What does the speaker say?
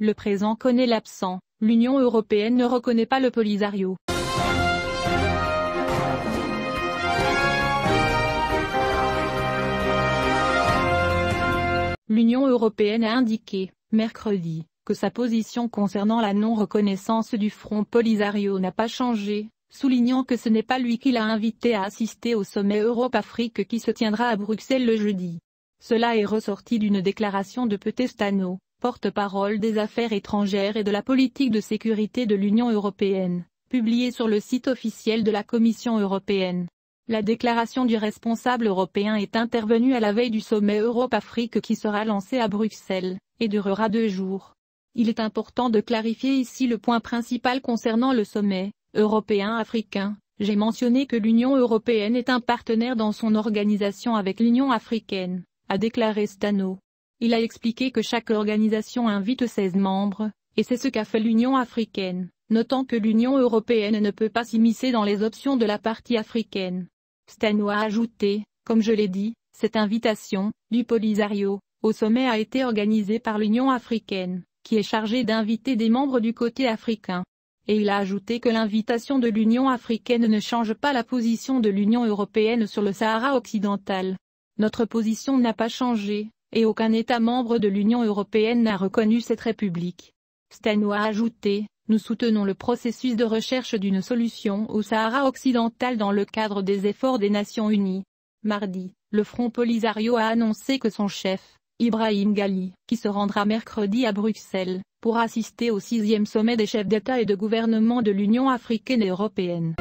Le présent connaît l'absent, l'Union européenne ne reconnaît pas le Polisario. L'Union européenne a indiqué, mercredi, que sa position concernant la non-reconnaissance du Front Polisario n'a pas changé, soulignant que ce n'est pas lui qui l'a invité à assister au sommet Europe-Afrique qui se tiendra à Bruxelles le jeudi. Cela est ressorti d'une déclaration de Petestano, porte-parole des affaires étrangères et de la politique de sécurité de l'Union européenne, publiée sur le site officiel de la Commission européenne. La déclaration du responsable européen est intervenue à la veille du sommet Europe-Afrique qui sera lancé à Bruxelles, et durera 2 jours. Il est important de clarifier ici le point principal concernant le sommet européen-africain. J'ai mentionné que l'Union européenne est un partenaire dans son organisation avec l'Union africaine, a déclaré Stano. Il a expliqué que chaque organisation invite 16 membres, et c'est ce qu'a fait l'Union africaine, notant que l'Union européenne ne peut pas s'immiscer dans les options de la partie africaine. Stano a ajouté, comme je l'ai dit, cette invitation, du Polisario, au sommet a été organisée par l'Union africaine, qui est chargée d'inviter des membres du côté africain. Et il a ajouté que l'invitation de l'Union africaine ne change pas la position de l'Union européenne sur le Sahara occidental. Notre position n'a pas changé, et aucun État membre de l'Union européenne n'a reconnu cette république. Stano a ajouté, nous soutenons le processus de recherche d'une solution au Sahara occidental dans le cadre des efforts des Nations Unies. Mardi, le Front Polisario a annoncé que son chef, Ibrahim Ghali, qui se rendra mercredi à Bruxelles, pour assister au 6e sommet des chefs d'État et de gouvernement de l'Union africaine et européenne.